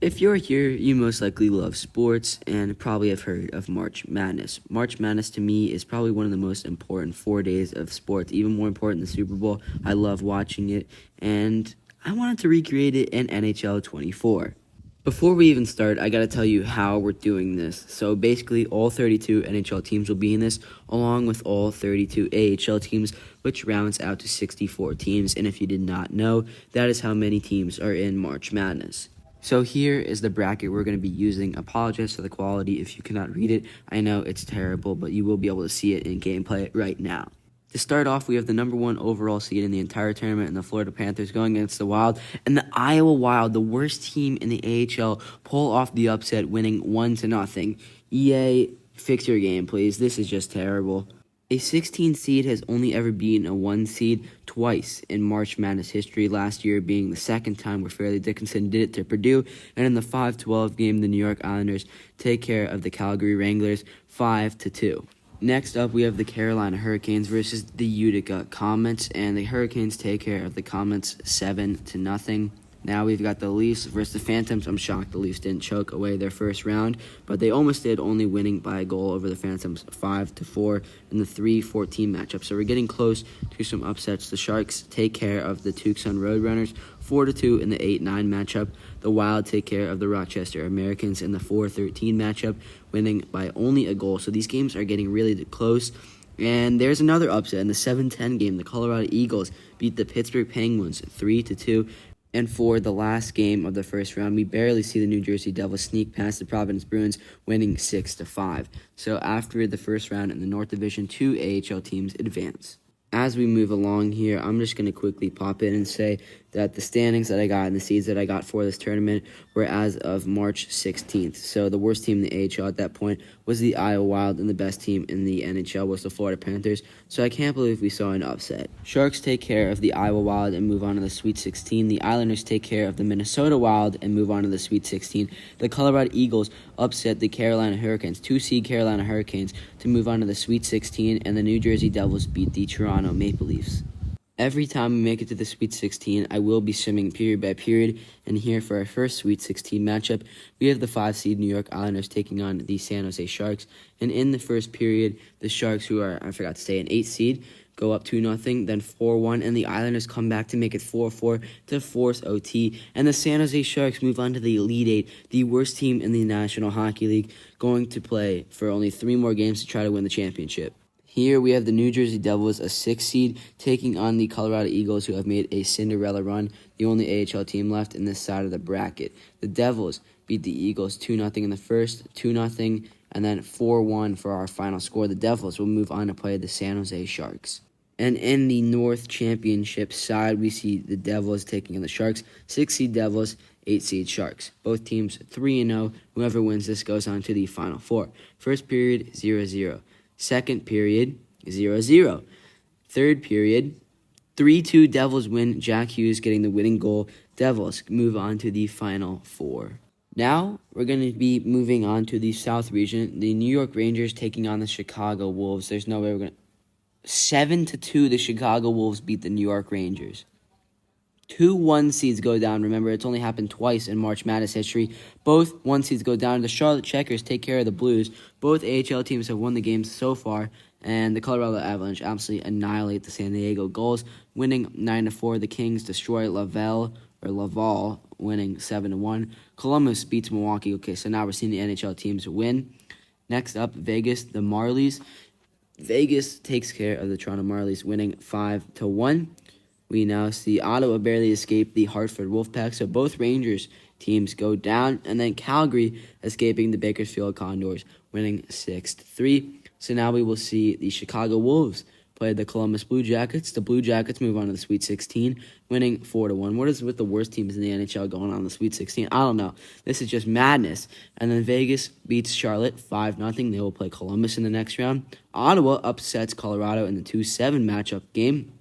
If you're here, you most likely love sports and probably have heard of March Madness. March Madness to me is probably one of the most important 4 days of sports, even more important than the Super Bowl. I love watching it, and I wanted to recreate it in NHL 24. Before we even start, I gotta tell you how we're doing this. So basically, all 32 NHL teams will be in this, along with all 32 AHL teams, which rounds out to 64 teams. And if you did not know, that is how many teams are in March Madness. So here is the bracket we're going to be using. Apologize for the quality if you cannot read it. I know it's terrible, but you will be able to see it in gameplay right now. To start off, we have the number 1 overall seed in the entire tournament in the Florida Panthers going against the Wild. And the Iowa Wild, the worst team in the AHL, pull off the upset, winning 1-0. EA, fix your game, please. This is just terrible. A 16 seed has only ever beaten a 1 seed twice in March Madness history, last year being the second time where Fairleigh Dickinson did it to Purdue, and in the 5-12 game, the New York Islanders take care of the Calgary Wranglers 5-2. Next up, we have the Carolina Hurricanes versus the Utica Comets, and the Hurricanes take care of the Comets 7-0. Now we've got the Leafs versus the Phantoms. I'm shocked the Leafs didn't choke away their first round, but they almost did, only winning by a goal over the Phantoms 5-4 in the 3-14 matchup. So we're getting close to some upsets. The Sharks take care of the Tucson Roadrunners 4-2 in the 8-9 matchup. The Wild take care of the Rochester Americans in the 4-13 matchup, winning by only a goal. So these games are getting really close. And there's another upset in the 7-10 game. The Colorado Eagles beat the Pittsburgh Penguins 3-2. And for the last game of the first round, we barely see the New Jersey Devils sneak past the Providence Bruins, winning 6-5. So after the first round in the North Division, 2 AHL teams advance. As we move along here, I'm just going to quickly pop in and say that the standings that I got and the seeds that I got for this tournament were as of March 16th. So the worst team in the AHL at that point was the Iowa Wild, and the best team in the NHL was the Florida Panthers. So I can't believe we saw an upset. Sharks take care of the Iowa Wild and move on to the Sweet 16. The Islanders take care of the Minnesota Wild and move on to the Sweet 16. The Colorado Eagles upset the Carolina Hurricanes, 2-seed Carolina Hurricanes, to move on to the Sweet 16, and the New Jersey Devils beat the Toronto Maple Leafs. Every time we make it to the Sweet 16, I will be simming period by period. And here for our first Sweet 16 matchup, we have the 5-seed New York Islanders taking on the San Jose Sharks. And in the first period, the Sharks, who are, I forgot to say, an 8-seed, go up 2-0, then 4-1, and the Islanders come back to make it 4-4 to force OT. And the San Jose Sharks move on to the Elite Eight, the worst team in the National Hockey League, going to play for only 3 more games to try to win the championship. Here we have the New Jersey Devils, a 6-seed, taking on the Colorado Eagles, who have made a Cinderella run, the only AHL team left in this side of the bracket. The Devils beat the Eagles 2-0 in the first, 2-0, and then 4-1 for our final score. The Devils will move on to play the San Jose Sharks. And in the North Championship side, we see the Devils taking on the Sharks, 6-seed Devils, 8-seed Sharks. Both teams 3-0. Whoever wins this goes on to the Final Four. First period, 0-0. Second period, 0-0. Third period, 3-2 Devils win. Jack Hughes getting the winning goal. Devils move on to the Final Four. Now, we're going to be moving on to the South region. The New York Rangers taking on the Chicago Wolves. There's no way we're going to... 7-2, the Chicago Wolves beat the New York Rangers. 2 1-seeds go down. Remember, it's only happened twice in March Madness history. Both 1-seeds go down. The Charlotte Checkers take care of the Blues. Both AHL teams have won the games so far, and the Colorado Avalanche absolutely annihilate the San Diego Gulls, winning 9-4. The Kings destroy Laval, winning 7-1. Columbus beats Milwaukee. Okay, so now we're seeing the NHL teams win. Next up, Vegas, the Marlies. Vegas takes care of the Toronto Marlies, winning 5-1. We now see Ottawa barely escape the Hartford Wolfpack, so both Rangers teams go down, and then Calgary escaping the Bakersfield Condors, winning 6-3. So now we will see the Chicago Wolves play the Columbus Blue Jackets. The Blue Jackets move on to the Sweet 16, winning 4-1. What is with the worst teams in the NHL going on in the Sweet 16? I don't know. This is just madness. And then Vegas beats Charlotte 5-0. They will play Columbus in the next round. Ottawa upsets Colorado in the 2-7 matchup game.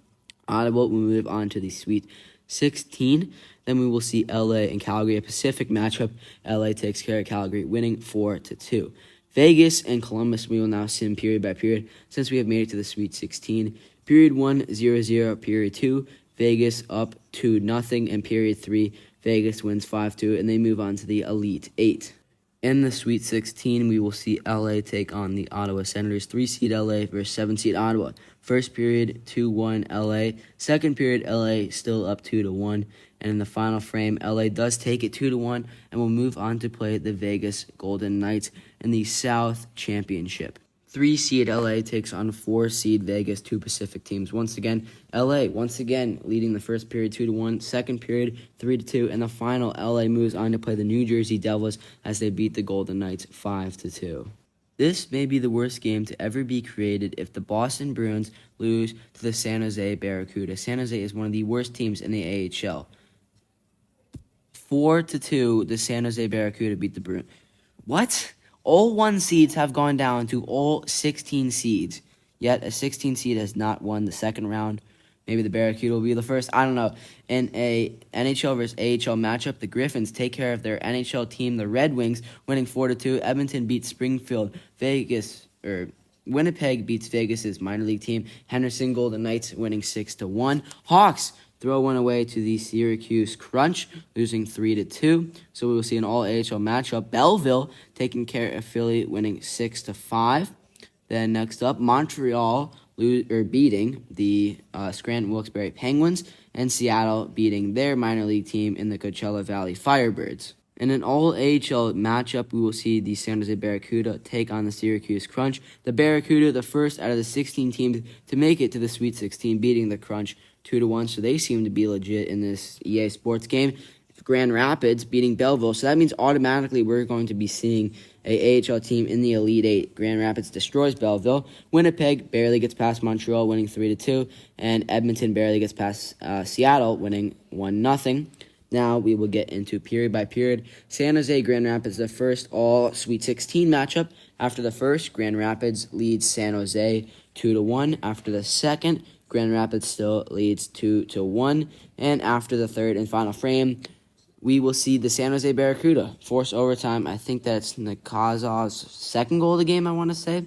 Ottawa will move on to the Sweet 16. Then we will see LA and Calgary, a Pacific matchup. LA takes care of Calgary, winning 4-2. Vegas and Columbus, we will now sim period by period since we have made it to the Sweet 16. Period 1, 0-0. Period 2, Vegas up 2-0. And period 3, Vegas wins 5-2, and they move on to the Elite Eight. In the Sweet 16, we will see LA take on the Ottawa Senators. 3-seed LA versus 7-seed Ottawa. First period, 2-1 LA. Second period, LA still up 2-1. And in the final frame, LA does take it 2-1 and will move on to play the Vegas Golden Knights in the South Championship. 3-seed LA takes on 4-seed Vegas, two Pacific teams. Once again, LA leading the first period 2-1, second period 3-2, and the final LA moves on to play the New Jersey Devils as they beat the Golden Knights 5-2. This may be the worst game to ever be created if the Boston Bruins lose to the San Jose Barracuda. San Jose is one of the worst teams in the AHL. 4-2, the San Jose Barracuda beat the Bruins. What? All 1 seeds have gone down to all 16 seeds. Yet a 16 seed has not won the second round. Maybe the Barracuda will be the first. I don't know. In a NHL versus AHL matchup, the Griffins take care of their NHL team, the Red Wings, winning 4-2. Edmonton beats Springfield. Winnipeg beats Vegas's minor league team. Henderson Golden Knights winning 6-1. Hawks throw one away to the Syracuse Crunch, losing 3-2. So we will see an all-AHL matchup. Belleville taking care of Philly, winning 6-5. Then next up, Montreal beating the Scranton Wilkes-Barre Penguins, and Seattle beating their minor league team in the Coachella Valley Firebirds. In an all-AHL matchup, we will see the San Jose Barracuda take on the Syracuse Crunch. The Barracuda, the first out of the 16 teams to make it to the Sweet 16, beating the Crunch 2-1, so they seem to be legit in this EA Sports game. Grand Rapids beating Belleville, so that means automatically we're going to be seeing a AHL team in the Elite Eight. Grand Rapids destroys Belleville. Winnipeg barely gets past Montreal, winning 3-2, and Edmonton barely gets past Seattle, winning 1-0. Now we will get into period by period. San Jose Grand Rapids, the first all Sweet 16 matchup. After the first, Grand Rapids leads San Jose 2-1. After the second, Grand Rapids still leads 2-1. And after the third and final frame, we will see the San Jose Barracuda force overtime. I think that's Nakazov's second goal of the game, I want to say.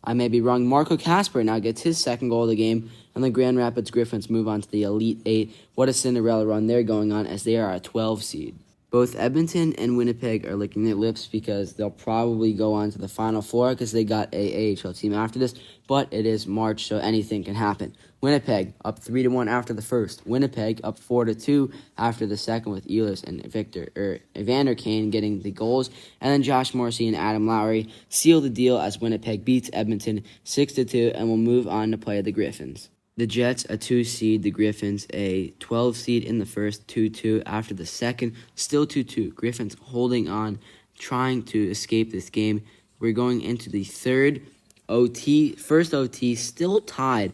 I may be wrong. Marco Kasper now gets his second goal of the game, and the Grand Rapids Griffins move on to the Elite Eight. What a Cinderella run they're going on, as they are a 12 seed. Both Edmonton and Winnipeg are licking their lips because they'll probably go on to the Final Four because they got a AHL team after this, but it is March, so anything can happen. Winnipeg up 3-1 after the first. Winnipeg up 4-2 after the second, with Ehlers and Evander Kane getting the goals, and then Josh Morrissey and Adam Lowry seal the deal as Winnipeg beats Edmonton 6-2 and will move on to play the Griffins. The Jets, a 2 seed, the Griffins, a 12 seed in the first, 2-2 after the second, still 2-2. Griffins holding on, trying to escape this game. We're going into the third OT, first OT, still tied.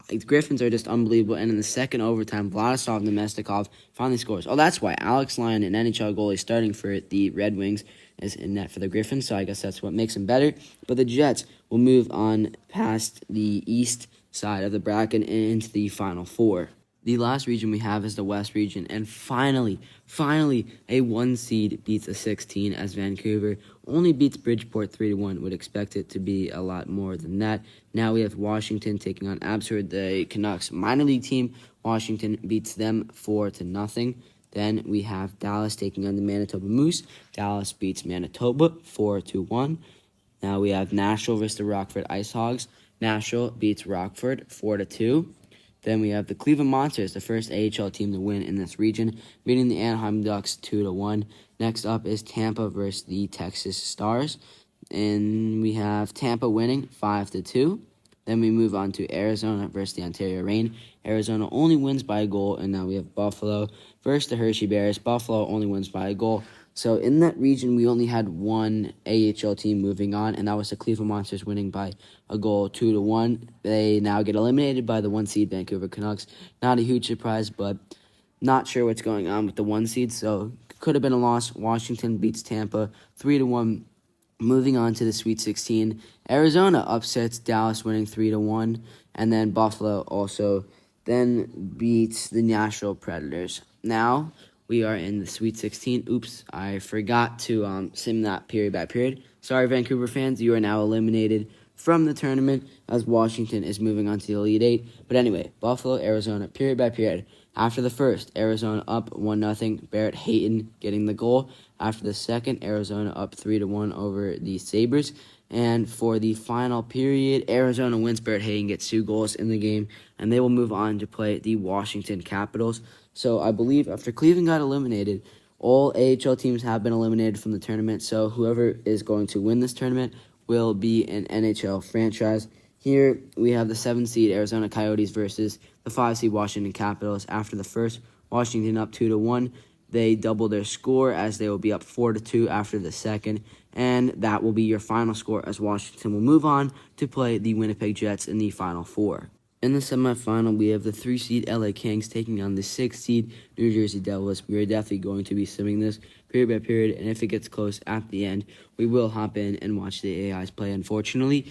The Griffins are just unbelievable, and in the second overtime, Vladislav Nemestikov finally scores. Oh, that's why Alex Lyon, an NHL goalie starting for the Red Wings, is in net for the Griffins, so I guess that's what makes him better. But the Jets will move on past the East side of the bracket and into the Final Four. The last region we have is the West region, and finally, a 1 seed beats a 16 as Vancouver only beats Bridgeport 3-1. Would expect it to be a lot more than that. Now we have Washington taking on Abbotsford, the Canucks minor league team. Washington beats them 4-0. Then we have Dallas taking on the Manitoba Moose. Dallas beats Manitoba 4-1. Now we have Nashville versus the Rockford Ice Hogs. Nashville beats Rockford 4-2. Then we have the Cleveland Monsters, the first AHL team to win in this region, beating the Anaheim Ducks 2-1. Next up is Tampa versus the Texas Stars, and we have Tampa winning 5-2. Then we move on to Arizona versus the Ontario Reign. Arizona only wins by a goal, and now we have Buffalo versus the Hershey Bears. Buffalo only wins by a goal. So in that region, we only had one AHL team moving on, and that was the Cleveland Monsters winning by a goal 2-1. They now get eliminated by the 1 seed Vancouver Canucks. Not a huge surprise, but not sure what's going on with the 1 seed, so could have been a loss. Washington beats Tampa 3-1. Moving on to the Sweet 16, Arizona upsets Dallas, winning 3-1, and then Buffalo also then beats the Nashville Predators. Now we are in the Sweet 16. Oops, I forgot to sim that period by period. Sorry, Vancouver fans, you are now eliminated from the tournament as Washington is moving on to the Elite Eight. But anyway, Buffalo, Arizona, period by period. After the first, Arizona up 1-0. Barrett Hayton getting the goal. After the second, Arizona up 3-1 over the Sabres. And for the final period, Arizona wins. Barrett Hayton gets 2 goals in the game, and they will move on to play the Washington Capitals. So I believe after Cleveland got eliminated, all AHL teams have been eliminated from the tournament. So whoever is going to win this tournament will be an NHL franchise. Here we have the 7th seed Arizona Coyotes versus the 5 seed Washington Capitals. After the first, Washington up 2-1. They double their score as they will be up 4-2 after the second. And that will be your final score as Washington will move on to play the Winnipeg Jets in the Final Four. In the semifinal, we have the 3 seed LA Kings taking on the 6 seed New Jersey Devils. We are definitely going to be simming this period by period, and if it gets close at the end, we will hop in and watch the AIs play. Unfortunately,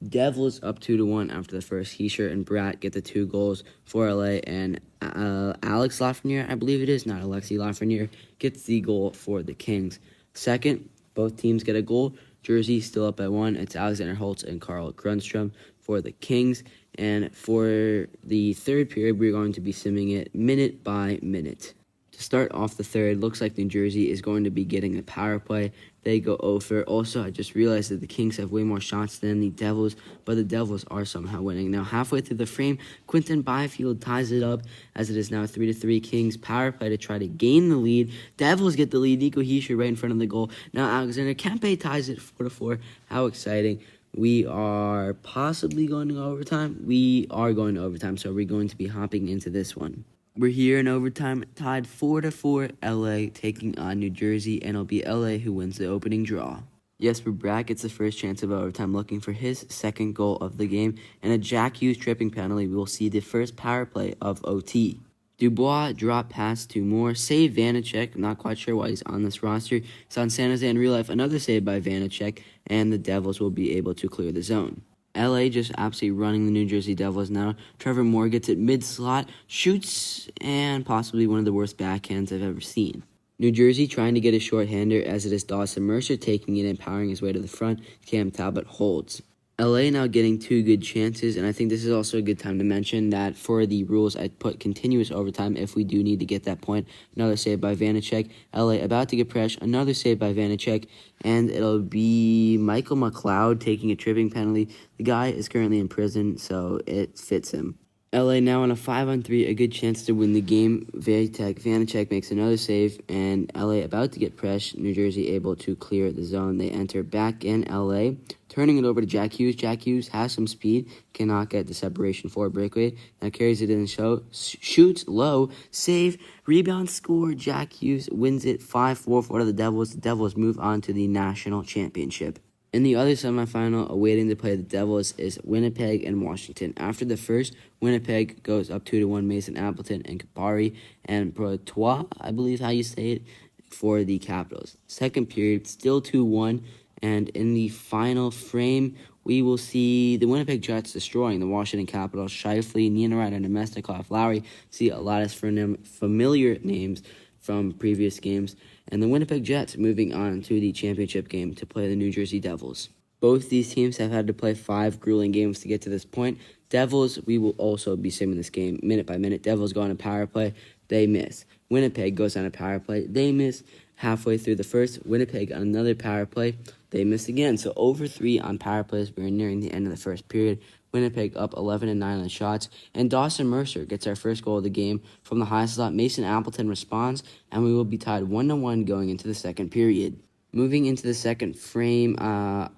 Devils up 2-1 after the first. Heischer and Bratt get the 2 goals for LA, and Alex Lafreniere, I believe it is, not Alexi Lafreniere, gets the goal for the Kings. Second, both teams get a goal. Jersey still up by 1. It's Alexander Holtz and Carl Grundstrom for the Kings. And for the third period, we're going to be simming it minute by minute. To start off the third, looks like New Jersey is going to be getting a power play. They go over. Also, I just realized that the Kings have way more shots than the Devils, but the Devils are somehow winning. Now, halfway through the frame, Quinton Byfield ties it up as it is now 3-3. Kings power play to try to gain the lead. Devils get the lead. Nico Hischier right in front of the goal. Now, Alexander Kempe ties it 4-4. How exciting. We are possibly going to overtime. We are going to overtime, so we're going to be hopping into this one. We're here in overtime, tied 4-4, LA taking on New Jersey, and it'll be LA who wins the opening draw. Jesper Bratt gets the first chance of overtime, looking for his second goal of the game, and a Jack Hughes tripping penalty. We will see the first power play of OT. Dubois drop pass to Moore, save Vanacek. I'm not quite sure why he's on this roster. He's on San Jose in real life. Another save by Vanacek, and the Devils will be able to clear the zone. LA just absolutely running the New Jersey Devils now. Trevor Moore gets it mid-slot, shoots, and possibly one of the worst backhands I've ever seen. New Jersey trying to get a shorthander as it is Dawson Mercer taking it and powering his way to the front. Cam Talbot holds. LA now getting 2 good chances, and I think this is also a good time to mention that for the rules, I put continuous overtime if we do need to get that point. Another save by Vanacek. LA about to get pressure. Another save by Vanacek, and it'll be Michael McLeod taking a tripping penalty. The guy is currently in prison, so it fits him. LA now on a 5-on-3, a good chance to win the game. Vanacek makes another save, and LA about to get pressed. New Jersey able to clear the zone. They enter back in LA, turning it over to Jack Hughes. Jack Hughes has some speed, cannot get the separation for a breakaway. Now carries it in the show, shoots low, save, rebound, score. Jack Hughes wins it 5-4 for the Devils. The Devils move on to the national championship. In the other semifinal, awaiting to play the Devils is Winnipeg and Washington. After the first, Winnipeg goes up 2-1. Mason Appleton and Kapari and Protois, I believe how you say it, for the Capitals. Second period, still 2-1. And in the final frame, we will see the Winnipeg Jets destroying the Washington Capitals. Scheifele, Niederreiter, and Namestnikov. Lowry, see a lot of familiar names from previous games. And the Winnipeg Jets moving on to the championship game to play the New Jersey Devils. Both these teams have had to play 5 grueling games to get to this point. Devils, we will also be simming this game minute by minute. Devils go on a power play. They miss. Winnipeg goes on a power play. They miss. Halfway through the first, Winnipeg on another power play. They miss again. So over 3 on power plays. We're nearing the end of the first period. Winnipeg up 11-9 on shots. And Dawson Mercer gets our first goal of the game from the high slot. Mason Appleton responds, and we will be tied 1-1 going into the second period. Moving into the second frame, I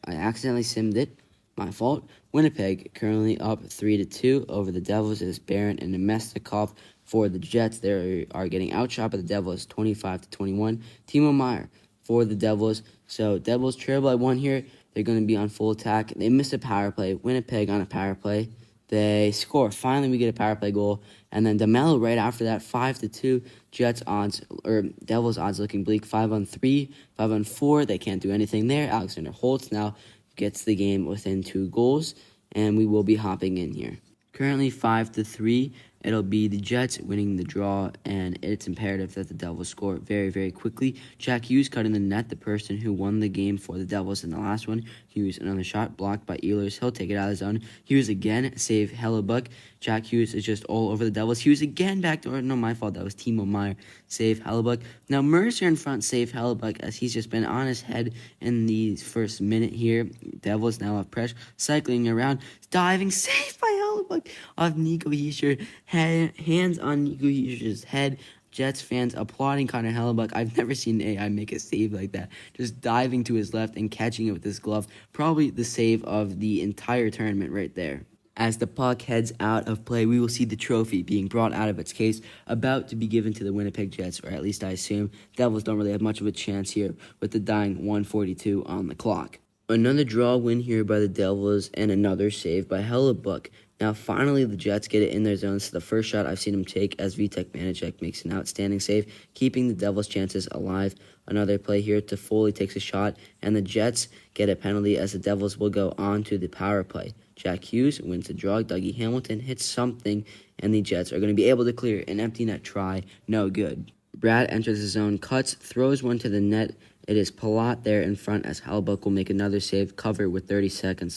accidentally simmed it. My fault. Winnipeg currently up 3-2 over the Devils as Barron and Namestnikov for the Jets. They are getting outshot by the Devils 25-21. Timo Meier for the Devils. So Devils trail by 1 here. They're going to be on full attack. They miss a power play. Winnipeg on a power play. They score. Finally, we get a power play goal. And then DeMello right after that, 5-2. Devils odds looking bleak. 5-on-3, 5-on-4. They can't do anything there. Alexander Holtz now gets the game within 2 goals. And we will be hopping in here. Currently 5-3. It'll be the Jets winning the draw, and it's imperative that the Devils score very, very quickly. Jack Hughes cut in the net, the person who won the game for the Devils in the last one. Hughes, another shot blocked by Ehlers. He'll take it out of the zone. Hughes again, save Hellebuck. Jack Hughes is just all over the Devils. Hughes again backdoor. No, my fault. That was Timo Meier. Save Hellebuck. Now Mercer in front, save Hellebuck, as he's just been on his head in the first minute here. Devils now have pressure, cycling around, diving, saved by Hellebuck off Nico Hischier. Hands on Nico Hischier's head. Jets fans applauding Connor Hellebuck. I've never seen an AI make a save like that. Just diving to his left and catching it with his glove. Probably the save of the entire tournament right there. As the puck heads out of play, we will see the trophy being brought out of its case, about to be given to the Winnipeg Jets, or at least I assume. Devils don't really have much of a chance here with the dying 1:42 on the clock. Another draw win here by the Devils, and another save by Hellebuck. Now, finally, the Jets get it in their zone. So the first shot I've seen him take as Vitek Vanacek makes an outstanding save, keeping the Devils' chances alive. Another play here, Toffoli takes a shot, and the Jets get a penalty as the Devils will go on to the power play. Jack Hughes wins the draw. Dougie Hamilton hits something, and the Jets are going to be able to clear an empty net try. No good. Brad enters the zone, cuts, throws one to the net. It is Palat there in front as Hellebuck will make another save, cover with 37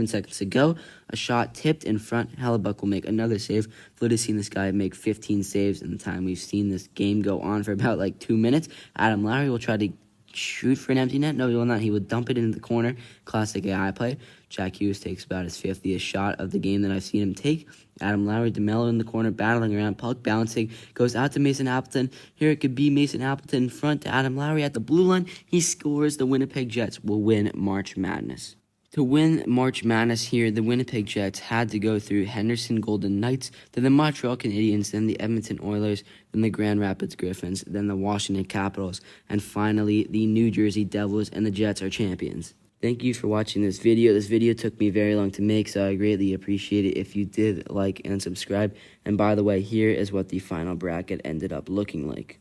seconds to go. A shot tipped in front. Hellebuck will make another save. Flood has seen this guy make 15 saves in the time we've seen this game go on for about 2 minutes. Adam Lowry will try to shoot for an empty net. No, he will not. He would dump it into the corner. Classic AI play. Jack Hughes takes about his 50th shot of the game that I've seen him take. Adam Lowry, DeMello in the corner, battling around, puck bouncing, goes out to Mason Appleton. Here it could be Mason Appleton in front to Adam Lowry at the blue line. He scores. The Winnipeg Jets will win March Madness. To win March Madness here, the Winnipeg Jets had to go through Henderson Golden Knights, then the Montreal Canadiens, then the Edmonton Oilers, then the Grand Rapids Griffins, then the Washington Capitals, and finally the New Jersey Devils, and the Jets are champions. Thank you for watching this video. This video took me very long to make, so I greatly appreciate it if you did like and subscribe. And by the way, here is what the final bracket ended up looking like.